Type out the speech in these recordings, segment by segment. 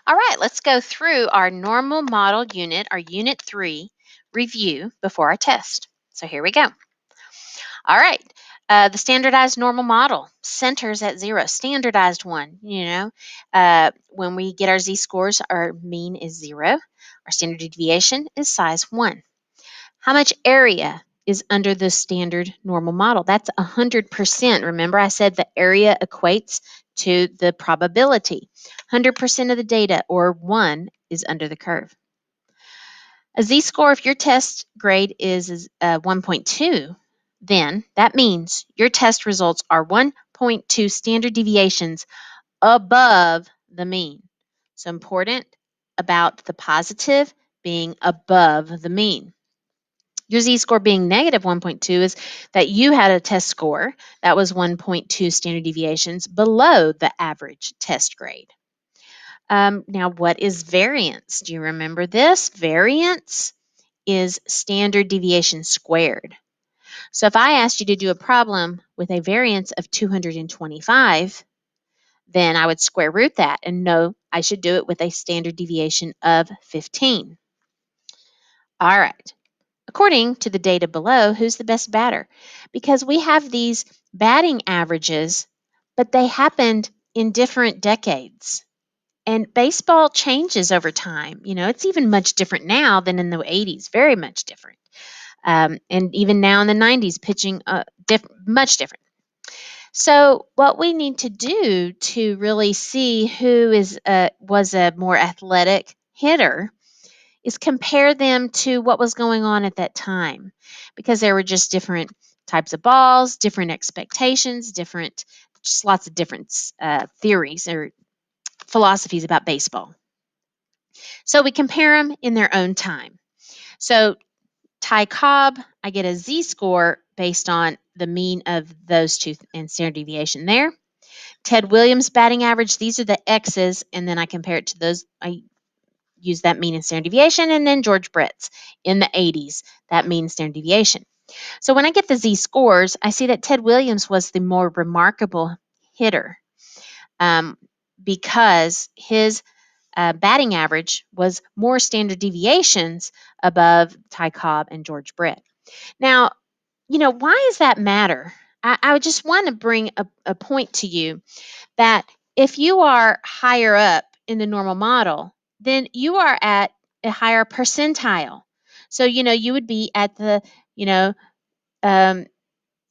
All right, let's go through our normal model unit, our unit 3 review before our test. So here we go. All right. The standardized normal model centers at 0, standardized one. When we get our z-scores, our mean is 0. Our standard deviation is size 1. How much area is under the standard normal model? That's 100%. Remember, I said the area equates to the probability. 100% of the data, or 1, is under the curve. A z-score, if your test grade is 1.2, then that means your test results are 1.2 standard deviations above the mean. So important about the positive being above the mean. Your z-score being negative 1.2 is that you had a test score that was 1.2 standard deviations below the average test grade. Now, what is variance? Do you remember this? Variance is standard deviation squared. So if I asked you to do a problem with a variance of 225, then I would square root that and know I should do it with a standard deviation of 15. All right. According to the data below, who's the best batter? Because we have these batting averages, but they happened in different decades. And baseball changes over time. It's even much different now than in the 80s, very much different. And even now in the 90s, pitching much different. So what we need to do to really see who was a more athletic hitter is compare them to what was going on at that time, because there were just different types of balls, different expectations, just lots of different theories or philosophies about baseball. So we compare them in their own time. So Ty Cobb, I get a z-score based on the mean of those two and standard deviation there. Ted Williams batting average, these are the X's, and then I compare it to those. I use that mean and standard deviation. And then George Brett's in the 80s, that mean standard deviation. So when I get the z-scores, I see that Ted Williams was the more remarkable hitter because his batting average was more standard deviations above Ty Cobb and George Brett. Now, why does that matter? I would just want to bring a point to you that if you are higher up in the normal model, then you are at a higher percentile. So, you would be at the, um,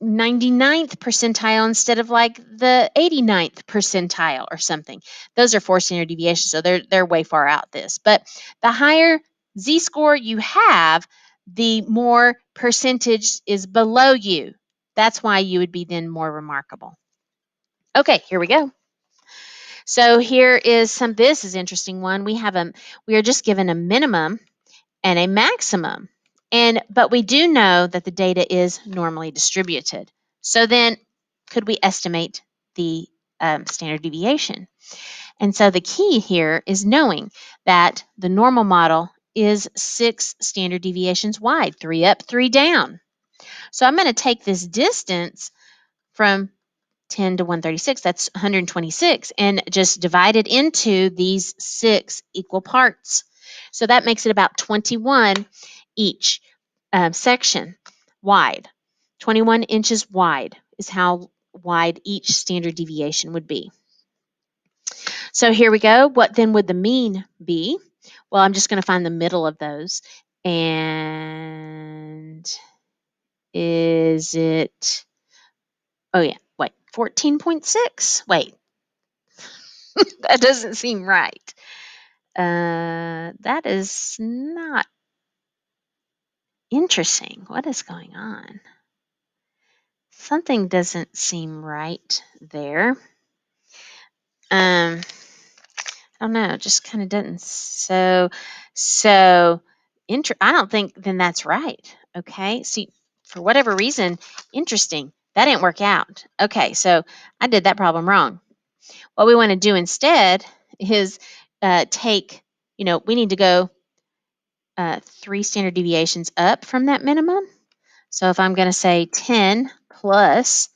99th percentile instead of like the 89th percentile or something. Those are 4 standard deviations, so they're way far out this. But the higher z-score you have, the more percentage is below you. That's why you would be then more remarkable. Okay, here we go. So here is this is interesting one. We are just given a minimum and a maximum. But we do know that the data is normally distributed. So then could we estimate the standard deviation? And so the key here is knowing that the normal model is 6 standard deviations wide, 3 up, 3 down. So I'm going to take this distance from 10 to 136, that's 126, and just divide it into these 6 equal parts. So that makes it about 21 each section wide. 21 inches wide is how wide each standard deviation would be. So here we go. What then would the mean be? Well, I'm just going to find the middle of those. And is it, oh yeah, wait, 14.6? Wait, that doesn't seem right. That is not interesting. What is going on? Something doesn't seem right there. I don't know. It just kind of doesn't. I don't think then that's right. Okay. See, for whatever reason, interesting. That didn't work out. Okay. So I did that problem wrong. What we want to do instead is take, we need to go 3 standard deviations up from that minimum. So if I'm going to say 10 plus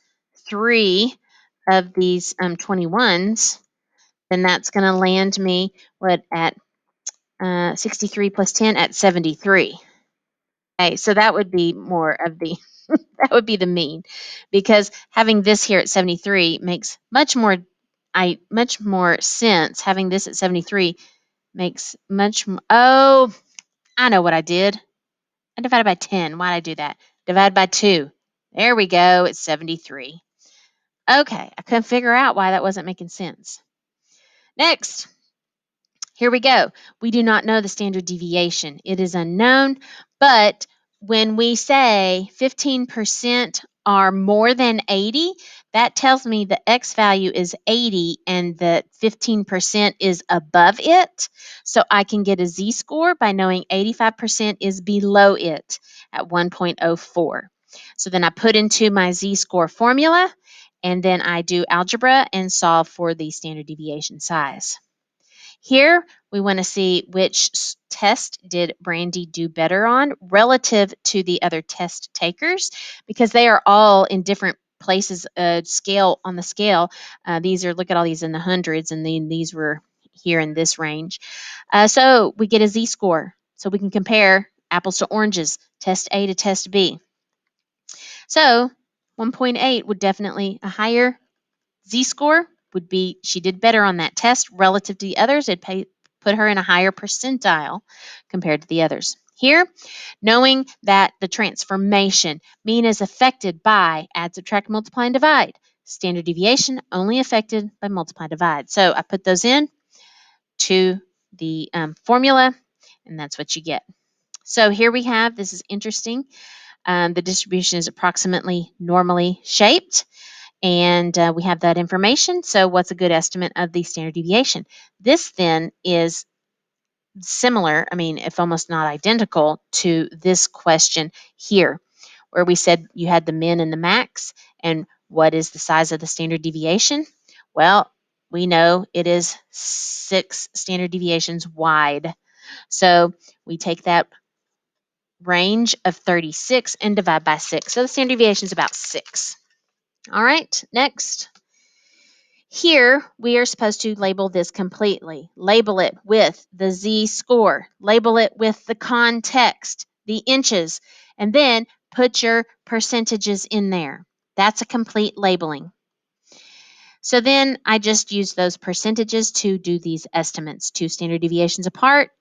3 of these 21s, then that's going to land me at 63 plus 10 at 73. Okay, so that would be more of the that would be the mean, because having this here at 73 makes much more sense. Having this at 73 makes oh, I know what I did. I divided by 10. Why did I do that? Divide by 2. There we go. It's 73. Okay, I couldn't figure out why that wasn't making sense. Next, here we go. We do not know the standard deviation. It is unknown, but when we say 15% are more than 80, that tells me the x value is 80 and that 15% is above it. So I can get a z-score by knowing 85% is below it at 1.04. So then I put into my z-score formula, and then I do algebra and solve for the standard deviation size. Here, we want to see which test did Brandy do better on relative to the other test takers, because they are all in different places scale on the scale. Look at all these in the hundreds, and then these were here in this range. So we get a z-score, so we can compare apples to oranges, test A to test B. So 1.8 would definitely a higher z-score would be she did better on that test relative to the others. Put her in a higher percentile compared to the others. Here, knowing that the transformation mean is affected by add, subtract, multiply, and divide. Standard deviation only affected by multiply, divide. So I put those in to the formula, and that's what you get. So here we have, this is interesting. The distribution is approximately normally shaped. And we have that information. So what's a good estimate of the standard deviation? This then is similar, if almost not identical, to this question here, where we said you had the min and the max. And what is the size of the standard deviation? Well, we know it is 6 standard deviations wide. So we take that range of 36 and divide by 6. So the standard deviation is about 6. All right, next. Here, we are supposed to label this completely. Label it with the z-score. Label it with the context, the inches, and then put your percentages in there. That's a complete labeling. So then I just use those percentages to do these estimates. 2 standard deviations apart,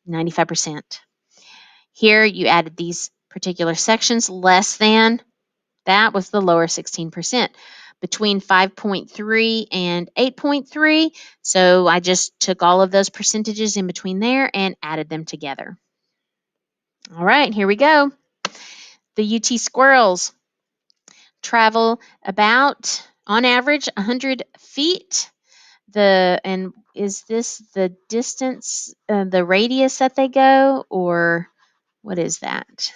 95%. Here, you added these particular sections, less than. That was the lower 16%. Between 5.3 and 8.3, so I just took all of those percentages in between there and added them together. All right, here we go. The UT squirrels travel about, on average, 100 feet. And is this the distance, the radius that they go, or what is that?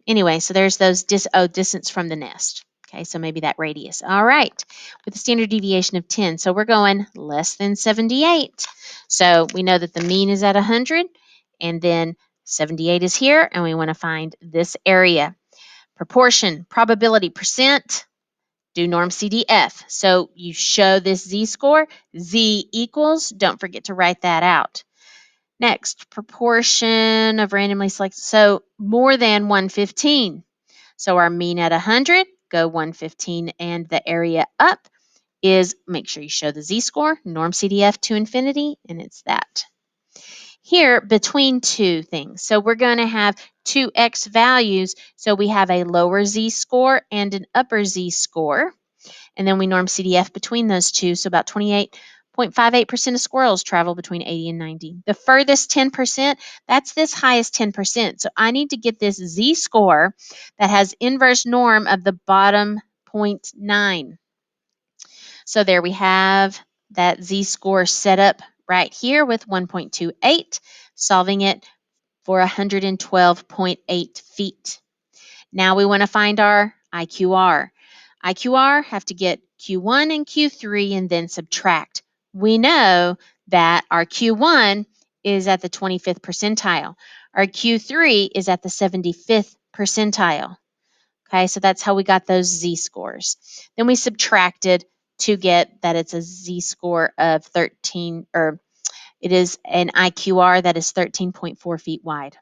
Anyway, so there's those distance from the nest. Okay, so maybe that radius. All right, with a standard deviation of 10. So we're going less than 78. So we know that the mean is at 100, and then 78 is here, and we want to find this area. Proportion, probability, percent, do norm CDF. So you show this z-score, z equals, don't forget to write that out. Next, proportion of randomly selected. So more than 115. So our mean at 100, go 115. And the area up is, make sure you show the z-score, norm CDF to infinity, and it's that. Here, between two things. So we're going to have two x values. So we have a lower z-score and an upper z-score. And then we norm CDF between those two. So about 28.58% of squirrels travel between 80 and 90. The furthest 10%, that's this highest 10%. So I need to get this z-score that has inverse norm of the bottom 0.9. So there we have that z-score set up right here with 1.28, solving it for 112.8 feet. Now we want to find our IQR. IQR have to get Q1 and Q3 and then subtract. We know that our Q1 is at the 25th percentile. Our Q3 is at the 75th percentile. Okay, so that's how we got those z-scores. Then we subtracted to get that it's a z-score of 13, or it is an IQR that is 13.4 feet wide.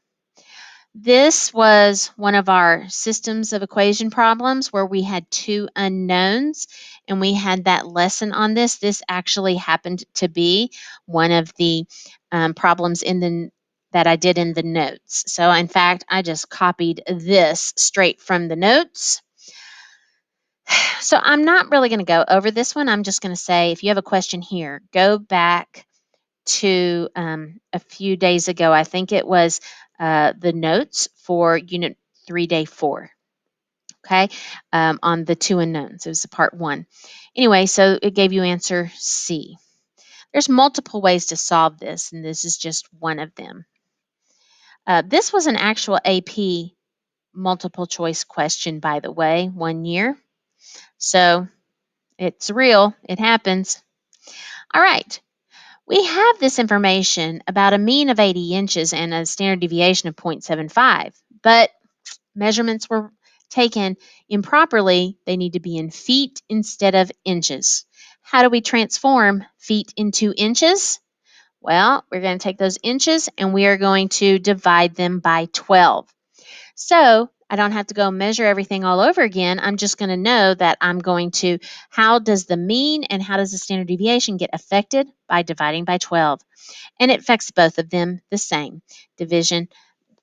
This was one of our systems of equation problems where we had two unknowns, and we had that lesson on this. This actually happened to be one of the problems that I did in the notes. So in fact, I just copied this straight from the notes. So I'm not really going to go over this one. I'm just going to say, if you have a question here, go back to a few days ago. I think it was the notes for Unit 3, Day 4, okay, on the two unknowns. It was part 1. Anyway, so it gave you answer C. There's multiple ways to solve this, and this is just one of them. This was an actual AP multiple choice question, by the way, one year. So it's real. It happens. All right. We have this information about a mean of 80 inches and a standard deviation of 0.75, but measurements were taken improperly. They need to be in feet instead of inches. How do we transform feet into inches? Well, we're going to take those inches and we are going to divide them by 12. So I don't have to go measure everything all over again. I'm just going to know that I'm going to, how does the mean and how does the standard deviation get affected by dividing by 12? And it affects both of them the same. Division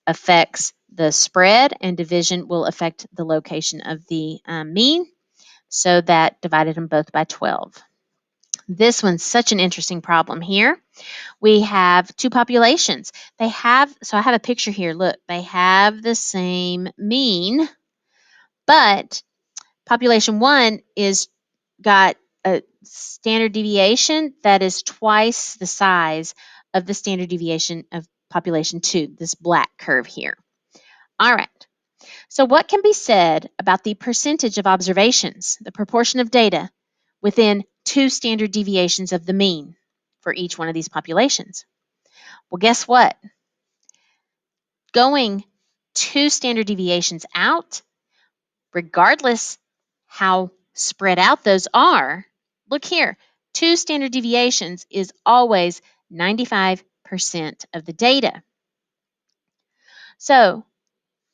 affects the spread, and division will affect the location of the mean. So that divided them both by 12. This one's such an interesting problem here. We have two populations. So I have a picture here. Look, they have the same mean, but population 1 is got a standard deviation that is twice the size of the standard deviation of population 2, this black curve here. All right. So what can be said about the percentage of observations, the proportion of data within 2 standard deviations of the mean for each one of these populations? Well, guess what? Going 2 standard deviations out, regardless how spread out those are, look here, 2 standard deviations is always 95% of the data. So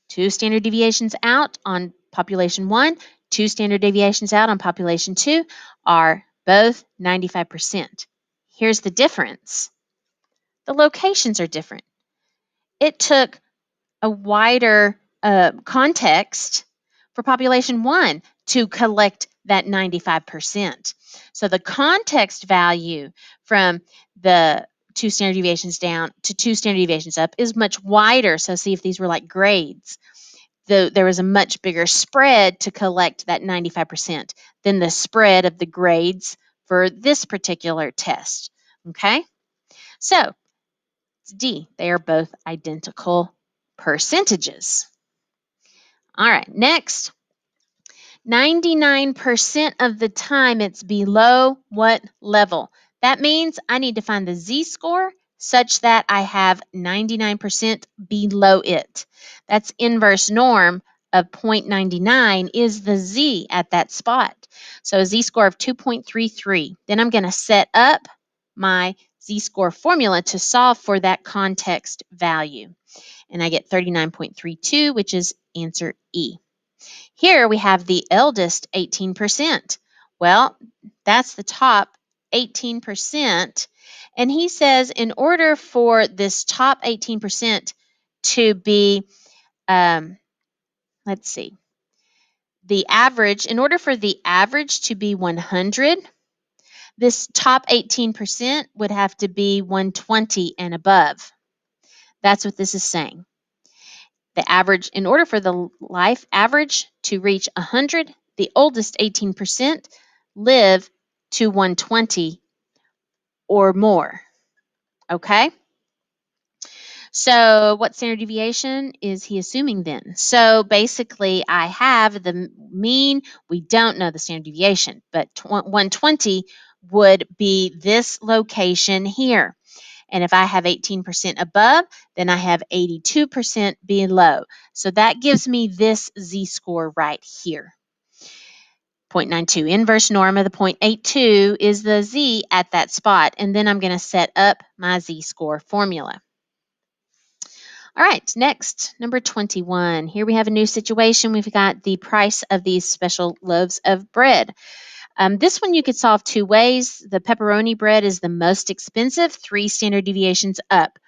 2 standard deviations out on population 1, 2 standard deviations out on population 2 are both 95%. Here's the difference. The locations are different. It took a wider context for population 1 to collect that 95%. So the context value from the 2 standard deviations down to 2 standard deviations up is much wider. So see if these were like grades. There was a much bigger spread to collect that 95% than the spread of the grades for this particular test. Okay? So it's D. They are both identical percentages. All right, next. 99% of the time it's below what level? That means I need to find the z-score such that I have 99% below it. That's inverse norm of 0.99 is the z at that spot. So a z-score of 2.33. Then I'm going to set up my z-score formula to solve for that context value. And I get 39.32, which is answer E. Here we have the eldest 18%. Well, that's the top 18%. And he says in order for this top 18% to be, let's see, the average, in order for the average to be 100, this top 18% would have to be 120 and above. That's what this is saying. The average, in order for the life average to reach 100, the oldest 18% live to 120 or more. Okay? So what standard deviation is he assuming then? So basically, I have the mean. We don't know the standard deviation, but 120 would be this location here. And if I have 18% above, then I have 82% below. So that gives me this z-score right here. 0.92. Inverse norm of the 0.82 is the z at that spot. And then I'm going to set up my z-score formula. All right, next, number 21. Here we have a new situation. We've got the price of these special loaves of bread. This one you could solve two ways. The pepperoni bread is the most expensive, 3 standard deviations up.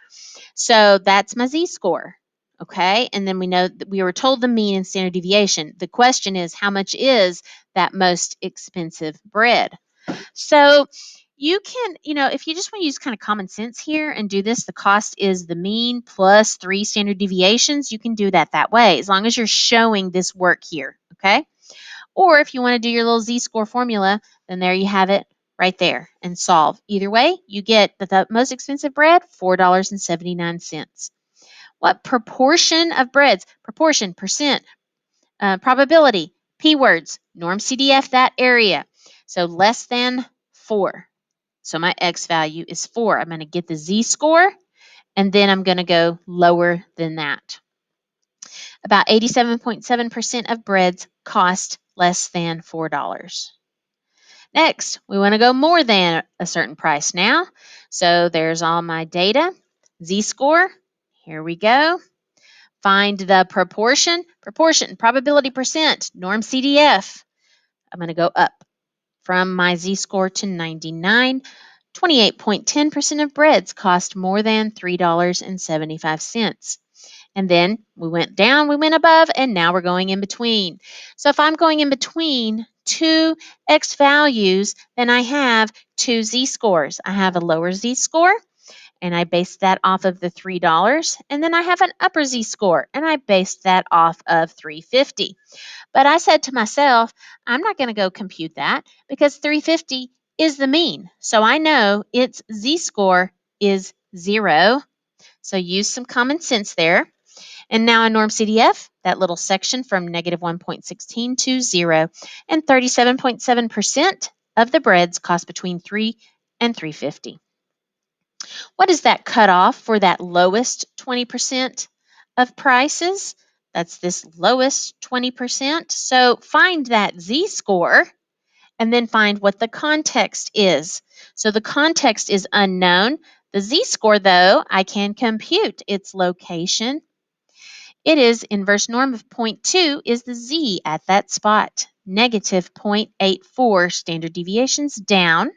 So that's my z-score. Okay, and then we know that we were told the mean and standard deviation. The question is, how much is that most expensive bread? So you can, if you just want to use kind of common sense here and do this, the cost is the mean plus 3 standard deviations. You can do that way as long as you're showing this work here. Okay. Or if you want to do your little z-score formula, then there you have it right there and solve. Either way, you get the most expensive bread, $4.79. What proportion of breads? Proportion, percent, probability, p-words, norm CDF that area. So less than 4. So my x value is 4. I'm going to get the z-score, and then I'm going to go lower than that. About 87.7% of breads cost less than $4. Next, we want to go more than a certain price now. So there's all my data. Z-score, here we go. Find the proportion, probability percent, norm CDF. I'm going to go up from my z-score to 99. 28.10% of breads cost more than $3.75. And then we went down, we went above, and now we're going in between. So if I'm going in between two x values, then I have two z-scores. I have a lower z-score, and I based that off of the $3. And then I have an upper z-score, and I based that off of $3.50. But I said to myself, I'm not going to go compute that because $3.50 is the mean. So I know its z-score is 0. So use some common sense there. And now in norm CDF, that little section from negative 1.16 to 0, and 37.7% of the breads cost between $3 and $3.50. What is that cutoff for that lowest 20% of prices? That's this lowest 20%. So find that z-score and then find what the context is. So the context is unknown. The z-score, though, I can compute its location. It is inverse norm of 0.2 is the z at that spot. Negative 0.84 standard deviations down.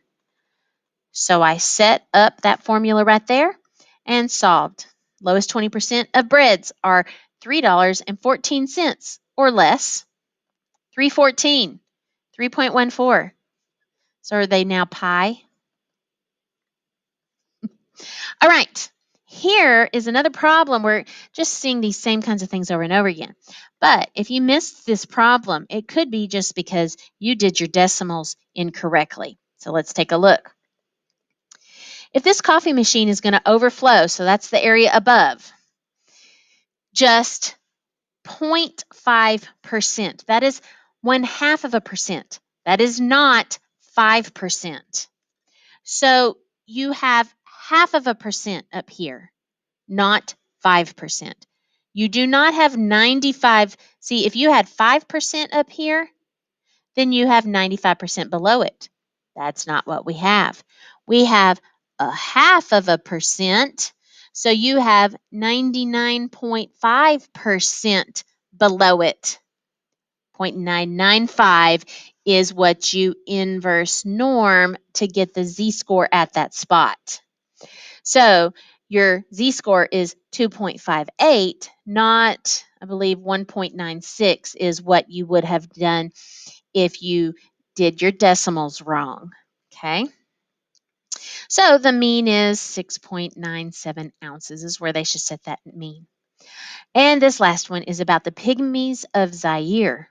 So I set up that formula right there and solved. Lowest 20% of breads are $3.14 or less. 314, 3.14. So are they now pi? All right. Here is another problem. We're just seeing these same kinds of things over and over again. But if you missed this problem, it could be just because you did your decimals incorrectly. So let's take a look. If this coffee machine is going to overflow, so that's the area above, just 0.5%. That is 0.5%. That is not 5%. So you have 0.5% up here, not 5%. You do not have 95. See, if you had 5% up here, then you have 95% below it. That's not what we have. We have 0.5%. So you have 99.5% below it. 0.995 is what you inverse norm to get the z-score at that spot. So your z-score is 2.58, not, I believe, 1.96 is what you would have done if you did your decimals wrong. Okay. So the mean is 6.97 ounces is where they should set that mean. And this last one is about the pygmies of Zaire.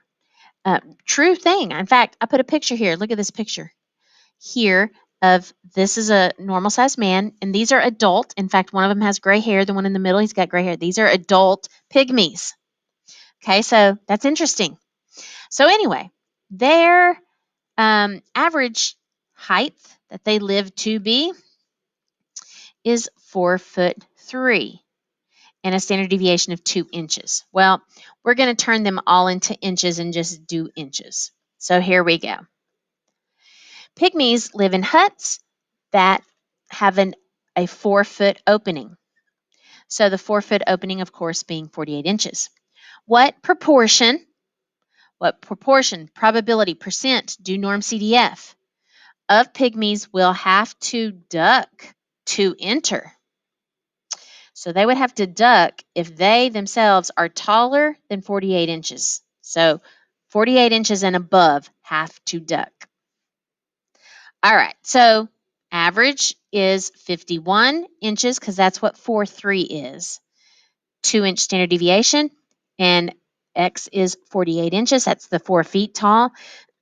True thing. In fact, I put a picture here. Look at this picture here of this is a normal sized man, and these are adult. In fact, one of them has gray hair. The one in the middle, he's got gray hair. These are adult pygmies. Okay, so that's interesting. So anyway, their average height that they live to be is 4'3" and a standard deviation of 2 inches. Well, we're going to turn them all into inches and just do inches. So here we go. Pygmies live in huts that have a 4-foot opening. So the 4-foot opening, of course, being 48 inches. What proportion, probability, percent, do norm CDF of pygmies will have to duck to enter? So they would have to duck if they themselves are taller than 48 inches. So 48 inches and above have to duck. All right, so average is 51 inches because that's what 4.3 is. 2-inch standard deviation, and X is 48 inches. That's the 4 feet tall.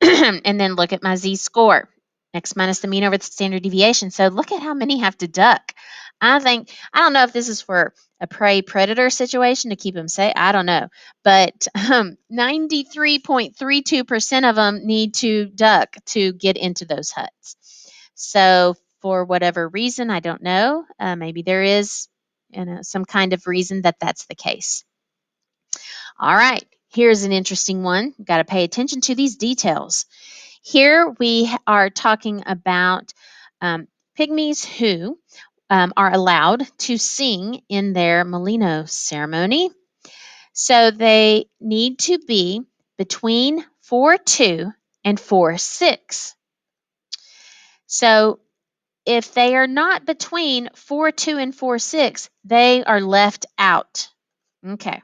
And then look at my Z-score. X minus the mean over the standard deviation. So look at how many have to duck. I don't know if this is for a prey-predator situation to keep them safe. I don't know. But 93.32% of them need to duck to get into those huts. So for whatever reason, I don't know. Maybe there is some kind of reason that that's the case. All right, here's an interesting one. Got to pay attention to these details. Here we are talking about pygmies who are allowed to sing in their Molino ceremony. So they need to be between 4'2" and 4'6". So if they are not between 4'2" and 4'6", they are left out. Okay.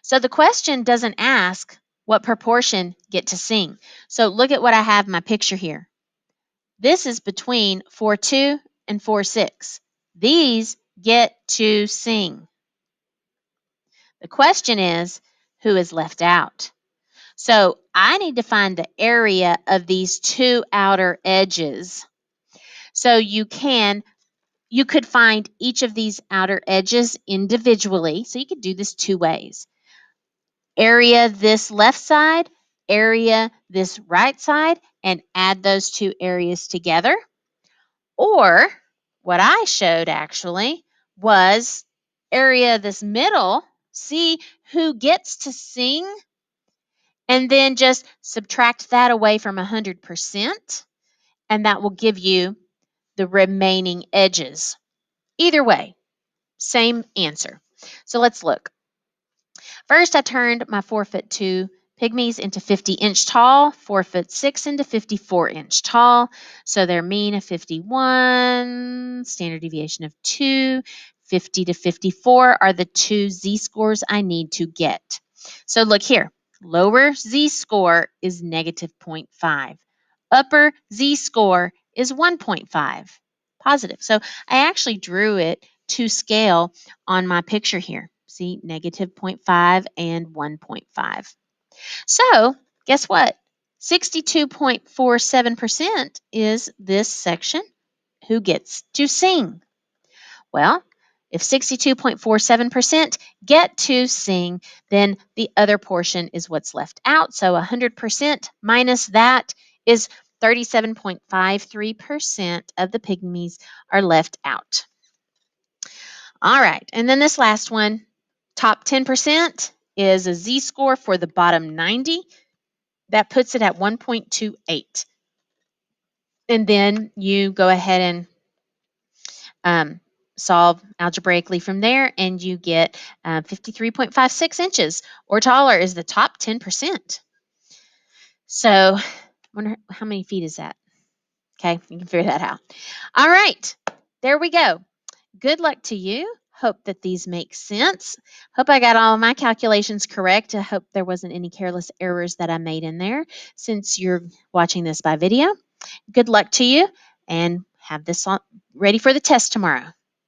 So the question doesn't ask what proportion get to sing. So look at what I have in my picture here. This is between 4'2" and 4'6". These get to sing. The question is, who is left out? So I need to find the area of these two outer edges. So you could find each of these outer edges individually. So you could do this 2 ways. Area this left side, area this right side, and add those 2 areas together. Or what I showed actually was area this middle, see who gets to sing, and then just subtract that away from 100%, and that will give you the remaining edges. Either way, same answer. So let's look. First, I turned my 4'2" pygmies into 50-inch tall, 4'6" into 54-inch tall. So their mean of 51, standard deviation of 2, 50 to 54 are the 2 Z-scores I need to get. So look here. Lower Z-score is negative 0.5. Upper Z-score is 1.5. Positive. So I actually drew it to scale on my picture here. See, negative 0.5 and 1.5. So guess what? 62.47% is this section who gets to sing. Well, if 62.47% get to sing, then the other portion is what's left out. So 100% minus that is 37.53% of the pygmies are left out. All right, and then this last one, top 10% is a Z-score for the bottom 90. That puts it at 1.28. And then you go ahead and solve algebraically from there, and you get 53.56 inches or taller is the top 10%. So I wonder how many feet is that? Okay, you can figure that out. All right, there we go. Good luck to you. Hope that these make sense. Hope I got all of my calculations correct. I hope there wasn't any careless errors that I made in there since you're watching this by video. Good luck to you, and have this ready for the test tomorrow.